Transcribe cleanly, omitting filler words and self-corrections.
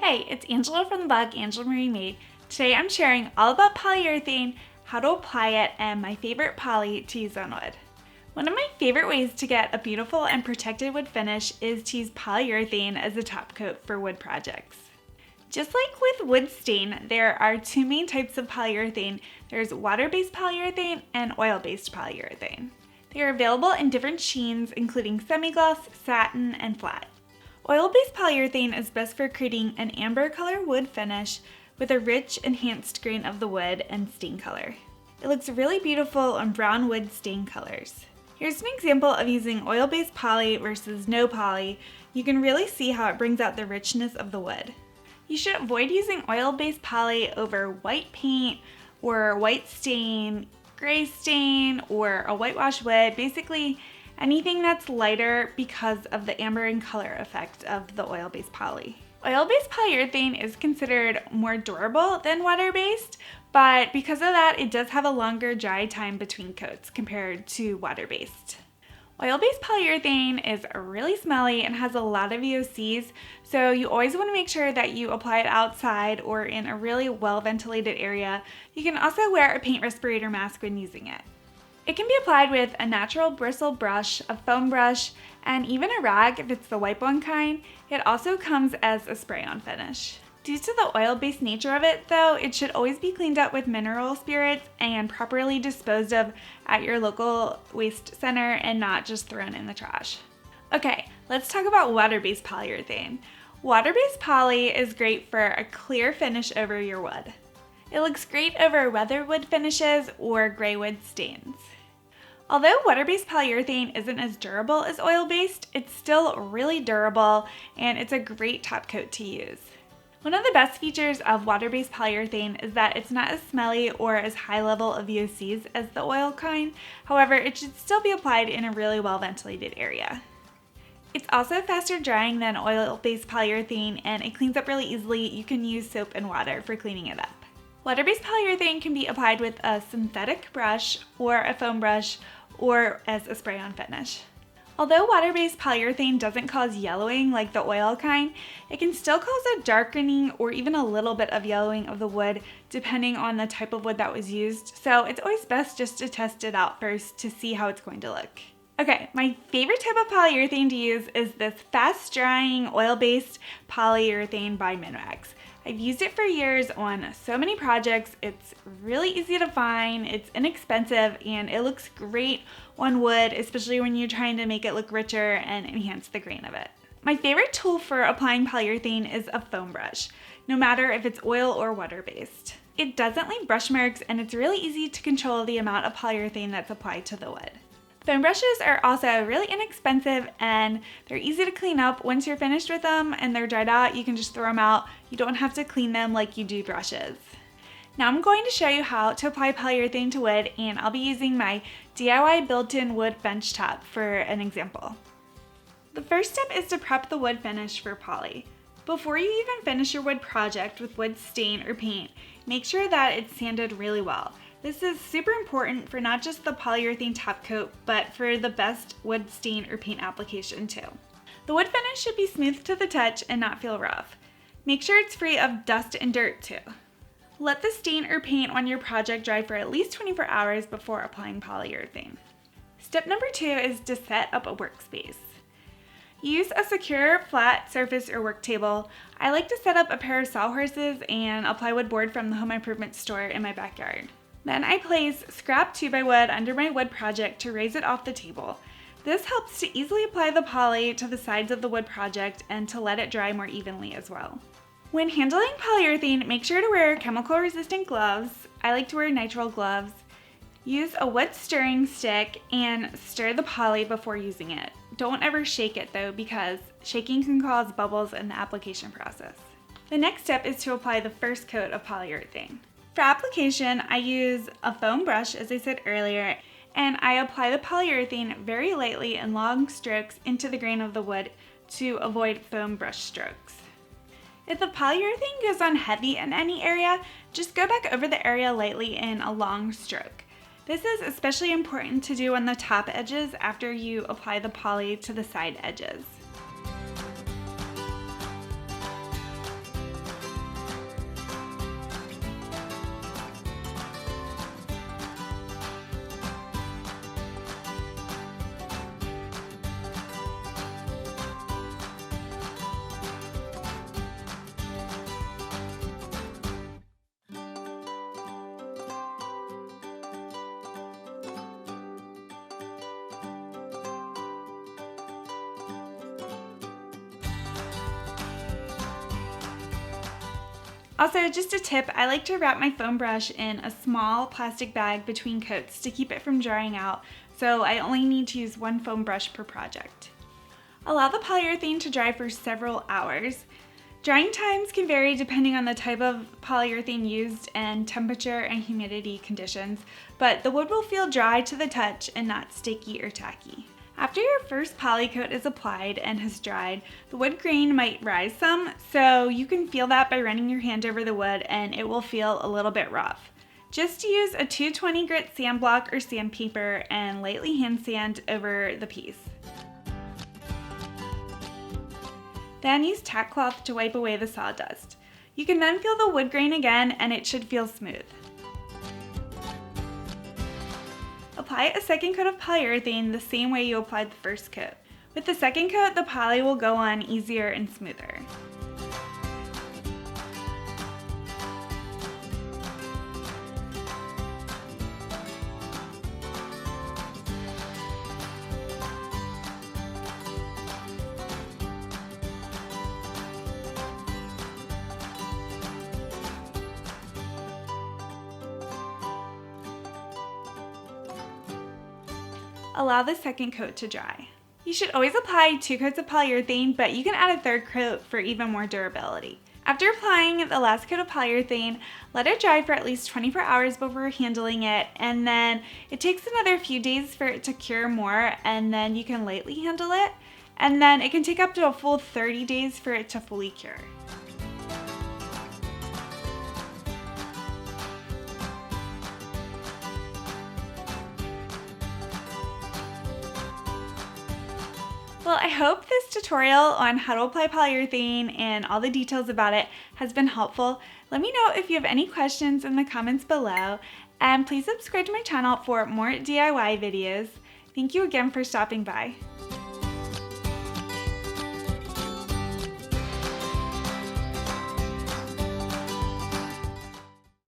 Hey, it's Angela from the blog Angela Marie Made. Today I'm sharing all about polyurethane, how to apply it, and my favorite poly to use on wood. One of my favorite ways to get a beautiful and protected wood finish is to use polyurethane as a top coat for wood projects. Just like with wood stain, there are two main types of polyurethane. There's water-based polyurethane and oil-based polyurethane. They are available in different sheens, including semi-gloss, satin, and flat. Oil-based polyurethane is best for creating an amber color wood finish with a rich, enhanced grain of the wood and stain color. It looks really beautiful on brown wood stain colors. Here's an example of using oil-based poly versus no poly. You can really see how it brings out the richness of the wood. You should avoid using oil-based poly over white paint or white stain, gray stain, or a whitewash wood. Basically, anything that's lighter because of the amber and color effect of the oil-based poly. Oil-based polyurethane is considered more durable than water-based, but because of that, it does have a longer dry time between coats compared to water-based. Oil-based polyurethane is really smelly and has a lot of VOCs, so you always want to make sure that you apply it outside or in a really well-ventilated area. You can also wear a paint respirator mask when using it. It can be applied with a natural bristle brush, a foam brush, and even a rag if it's the wipe-on kind. It also comes as a spray-on finish. Due to the oil-based nature of it, though, it should always be cleaned up with mineral spirits and properly disposed of at your local waste center and not just thrown in the trash. Okay, let's talk about water-based polyurethane. Water-based poly is great for a clear finish over your wood. It looks great over weathered wood finishes or gray wood stains. Although water-based polyurethane isn't as durable as oil-based, it's still really durable and it's a great top coat to use. One of the best features of water-based polyurethane is that it's not as smelly or as high level of VOCs as the oil kind. However, it should still be applied in a really well-ventilated area. It's also faster drying than oil-based polyurethane and it cleans up really easily. You can use soap and water for cleaning it up. Water-based polyurethane can be applied with a synthetic brush or a foam brush or as a spray-on finish. Although water-based polyurethane doesn't cause yellowing like the oil kind, it can still cause a darkening or even a little bit of yellowing of the wood depending on the type of wood that was used, so it's always best just to test it out first to see how it's going to look. Okay, my favorite type of polyurethane to use is this fast-drying oil-based polyurethane by Minwax. I've used it for years on so many projects. It's really easy to find, it's inexpensive, and it looks great on wood, especially when you're trying to make it look richer and enhance the grain of it. My favorite tool for applying polyurethane is a foam brush, no matter if it's oil or water-based. It doesn't leave brush marks, and it's really easy to control the amount of polyurethane that's applied to the wood. Foam brushes are also really inexpensive and they're easy to clean up. Once you're finished with them and they're dried out, you can just throw them out. You don't have to clean them like you do brushes. Now I'm going to show you how to apply polyurethane to wood, and I'll be using my DIY built-in wood bench top for an example. The first step is to prep the wood finish for poly. Before you even finish your wood project with wood stain or paint, make sure that it's sanded really well. This is super important for not just the polyurethane top coat, but for the best wood stain or paint application too. The wood finish should be smooth to the touch and not feel rough. Make sure it's free of dust and dirt too. Let the stain or paint on your project dry for at least 24 hours before applying polyurethane. Step number 2 is to set up a workspace. Use a secure flat surface or work table. I like to set up a pair of sawhorses and a plywood board from the home improvement store in my backyard. Then I place scrap 2x wood under my wood project to raise it off the table. This helps to easily apply the poly to the sides of the wood project and to let it dry more evenly as well. When handling polyurethane, make sure to wear chemical resistant gloves. I like to wear nitrile gloves. Use a wood stirring stick and stir the poly before using it. Don't ever shake it though, because shaking can cause bubbles in the application process. The next step is to apply the first coat of polyurethane. For application, I use a foam brush, as I said earlier, and I apply the polyurethane very lightly in long strokes into the grain of the wood to avoid foam brush strokes. If the polyurethane goes on heavy in any area, just go back over the area lightly in a long stroke. This is especially important to do on the top edges after you apply the poly to the side edges. Also, just a tip, I like to wrap my foam brush in a small plastic bag between coats to keep it from drying out, so I only need to use one foam brush per project. Allow the polyurethane to dry for several hours. Drying times can vary depending on the type of polyurethane used and temperature and humidity conditions, but the wood will feel dry to the touch and not sticky or tacky. After your first poly coat is applied and has dried, the wood grain might rise some, so you can feel that by running your hand over the wood and it will feel a little bit rough. Just use a 220 grit sand block or sandpaper and lightly hand sand over the piece. Then use tack cloth to wipe away the sawdust. You can then feel the wood grain again and it should feel smooth. Apply a second coat of polyurethane the same way you applied the first coat. With the second coat, the poly will go on easier and smoother. Allow the second coat to dry. You should always apply 2 coats of polyurethane, but you can add a third coat for even more durability. After applying the last coat of polyurethane, let it dry for at least 24 hours before handling it, and then it takes another few days for it to cure more, and then you can lightly handle it, and then it can take up to a full 30 days for it to fully cure. Well, I hope this tutorial on how to apply polyurethane and all the details about it has been helpful. Let me know if you have any questions in the comments below, and please subscribe to my channel for more DIY videos. Thank you again for stopping by.